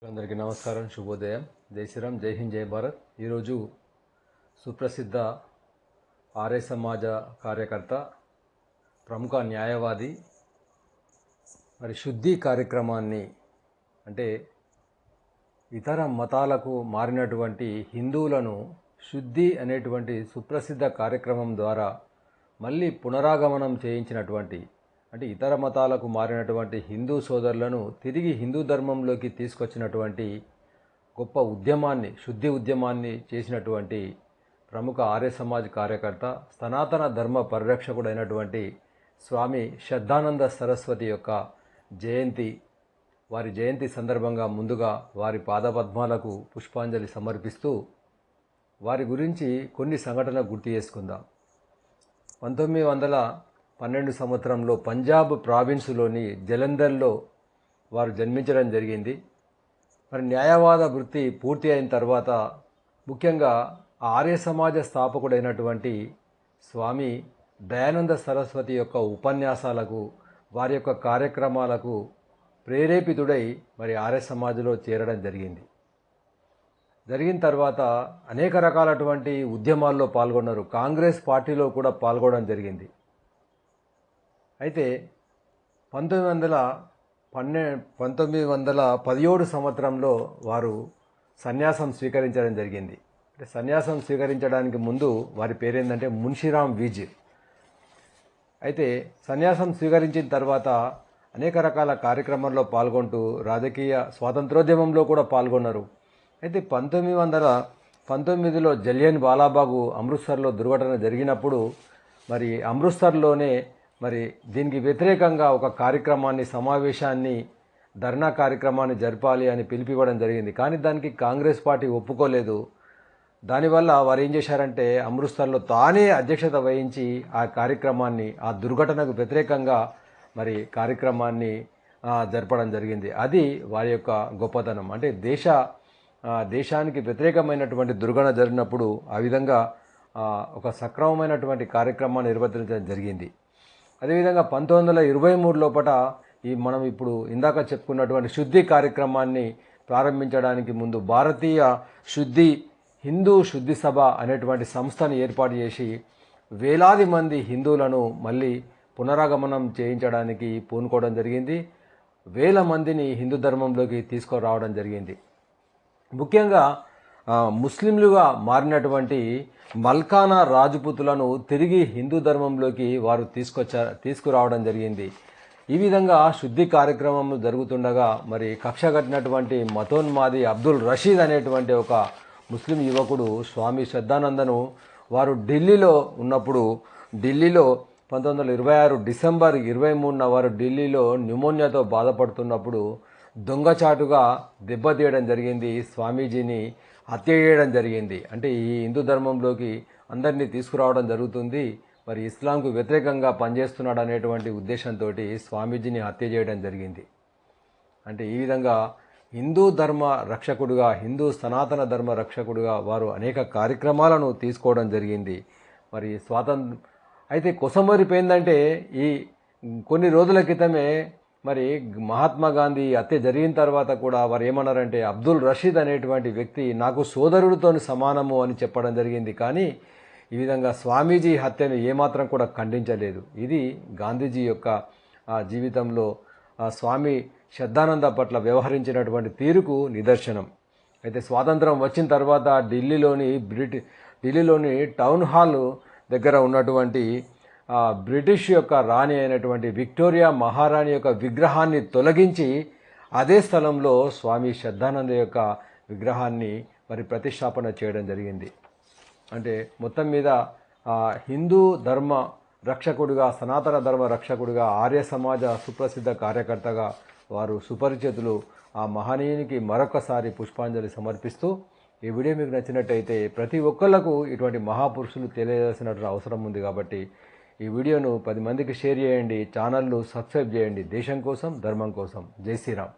అందరికీ నమస్కారం, శుభోదయం. జై శ్రీరామ్, జై హింద్, జై భారత్. ఈరోజు సుప్రసిద్ధ ఆర్య సమాజ కార్యకర్త, ప్రముఖ న్యాయవాది శుద్ధి కార్యక్రమాన్ని, అంటే ఇతర మతాలకు మారినటువంటి హిందువులను శుద్ధి అనేటువంటి సుప్రసిద్ధ కార్యక్రమం ద్వారా మళ్ళీ పునరాగమనం చేయించినటువంటి, అంటే ఇతర మతాలకు మారినటువంటి హిందూ సోదరులను తిరిగి హిందూ ధర్మంలోకి తీసుకొచ్చినటువంటి గొప్ప ఉద్యమాన్ని, శుద్ధి ఉద్యమాన్ని చేసినటువంటి ప్రముఖ ఆర్య సమాజ్ కార్యకర్త, సనాతన ధర్మ పరిరక్షకుడైనటువంటి స్వామి శ్రద్ధానంద సరస్వతి యొక్క జయంతి. వారి జయంతి సందర్భంగా ముందుగా వారి పాదపద్మాలకు పుష్పాంజలి సమర్పిస్తూ వారి గురించి కొన్ని సంఘటనలు గుర్తు చేసుకుందాం. 1912 సంవత్సరంలో పంజాబ్ ప్రావిన్సులోని జలంధర్లో వారు జన్మించడం జరిగింది. న్యాయవాద వృత్తి పూర్తి అయిన తర్వాత ముఖ్యంగా ఆర్య సమాజ స్థాపకుడైనటువంటి స్వామి దయానంద సరస్వతి యొక్క ఉపన్యాసాలకు, వారి యొక్క కార్యక్రమాలకు ప్రేరేపితుడై ఆర్య సమాజ్లో చేరడం జరిగిన తర్వాత అనేక రకాలటువంటి ఉద్యమాల్లో పాల్గొన్నారు. కాంగ్రెస్ పార్టీలో కూడా పాల్గొనడం జరిగింది. అయితే 1917 సంవత్సరంలో వారు సన్యాసం స్వీకరించడం జరిగింది. అంటే సన్యాసం స్వీకరించడానికి ముందు వారి పేరేంటంటే మున్షిరామ్ విజ్. అయితే సన్యాసం స్వీకరించిన తర్వాత అనేక రకాల కార్యక్రమాల్లో పాల్గొంటూ రాజకీయ స్వాతంత్రోద్యమంలో కూడా పాల్గొన్నారు. అయితే 1919లో జలియన్ వాలాబాగ్ అమృత్సర్లో దుర్ఘటన జరిగినప్పుడు అమృత్సర్లోనే దీనికి వ్యతిరేకంగా ఒక కార్యక్రమాన్ని, సమావేశాన్ని, ధర్నా కార్యక్రమాన్ని జరపాలి అని పిలిపివ్వడం జరిగింది. కానీ దానికి కాంగ్రెస్ పార్టీ ఒప్పుకోలేదు. దానివల్ల వారు ఏం చేశారంటే అమృత్సర్లో తానే అధ్యక్షత వహించి ఆ కార్యక్రమాన్ని, ఆ దుర్ఘటనకు వ్యతిరేకంగా కార్యక్రమాన్ని జరపడం జరిగింది. అది వారి యొక్క గొప్పతనం. అంటే దేశానికి వ్యతిరేకమైనటువంటి దుర్ఘటన జరిగినప్పుడు ఆ విధంగా ఒక సక్రమమైనటువంటి కార్యక్రమాన్ని నిర్వర్తించడం జరిగింది. అదేవిధంగా 1923 లోపల మనం ఇప్పుడు ఇందాక చెప్పుకున్నటువంటి శుద్ధి కార్యక్రమాన్ని ప్రారంభించడానికి ముందు భారతీయ హిందూ శుద్ధి సభ అనేటువంటి సంస్థను ఏర్పాటు చేసి వేలాది మంది హిందువులను మళ్ళీ పునరాగమనం చేయించడానికి పూనుకోవడం జరిగింది. వేల మందిని హిందూ ధర్మంలోకి తీసుకురావడం జరిగింది. ముఖ్యంగా ముస్లింలుగా మారినటువంటి మల్కానా రాజపుతులను తిరిగి హిందూ ధర్మంలోకి వారు తీసుకురావడం జరిగింది. ఈ విధంగా శుద్ధి కార్యక్రమం జరుగుతుండగా కక్ష కట్టినటువంటి మతోన్మాది అబ్దుల్ రషీద్ అనేటువంటి ఒక ముస్లిం యువకుడు స్వామి శ్రద్ధానందను వారు ఢిల్లీలో ఉన్నప్పుడు, ఢిల్లీలో 1926 డిసెంబర్ 23న వారు ఢిల్లీలో న్యూమోనియాతో బాధపడుతున్నప్పుడు దొంగచాటుగా దెబ్బతీయడం జరిగింది. స్వామీజీని హత్య చేయడం జరిగింది. అంటే ఈ హిందూ ధర్మంలోకి అందరినీ తీసుకురావడం జరుగుతుంది, ఇస్లాంకు వ్యతిరేకంగా పనిచేస్తున్నాడు అనేటువంటి ఉద్దేశంతో స్వామీజీని హత్య చేయడం జరిగింది. అంటే ఈ విధంగా హిందూ ధర్మ రక్షకుడుగా, హిందూ సనాతన ధర్మ రక్షకుడుగా వారు అనేక కార్యక్రమాలను తీసుకోవడం జరిగింది. అయితే కొసమరిపోయిందంటే ఈ కొన్ని రోజుల క్రితమే మహాత్మా గాంధీ హత్య జరిగిన తర్వాత కూడా వారు ఏమన్నారంటే అబ్దుల్ రషీద్ అనేటువంటి వ్యక్తి నాకు సోదరుడితో సమానము అని చెప్పడం జరిగింది. కానీ ఈ విధంగా స్వామీజీ హత్యను ఏమాత్రం కూడా ఖండించలేదు. ఇది గాంధీజీ యొక్క జీవితంలో స్వామి శ్రద్ధానంద పట్ల వ్యవహరించినటువంటి తీరుకు నిదర్శనం. అయితే స్వాతంత్రం వచ్చిన తర్వాత ఢిల్లీలోని టౌన్ హాల్ దగ్గర ఉన్నటువంటి బ్రిటిష్ యొక్క రాణి అయినటువంటి విక్టోరియా మహారాణి యొక్క విగ్రహాన్ని తొలగించి అదే స్థలంలో స్వామి శ్రద్ధానంద యొక్క విగ్రహాన్ని ప్రతిష్టాపన చేయడం జరిగింది. అంటే మొత్తం మీద హిందూ ధర్మ రక్షకుడిగా, సనాతన ధర్మ రక్షకుడిగా, ఆర్య సమాజ సుప్రసిద్ధ కార్యకర్తగా వారు సుపరిచితులు. ఆ మహనీయునికి మరొకసారి పుష్పాంజలి సమర్పిస్తూ ఈ వీడియో మీకు నచ్చినట్టయితే ప్రతి ఒక్కళ్లకు ఇటువంటి మహాపురుషులు తెలియజేయాల్సిన అవసరం ఉంది. కాబట్టి ఈ వీడియోను 10 మందికి షేర్ చేయండి, ఛానల్ను సబ్స్క్రైబ్ చేయండి. దేశం కోసం, ధర్మం కోసం. జై శ్రీరామ్.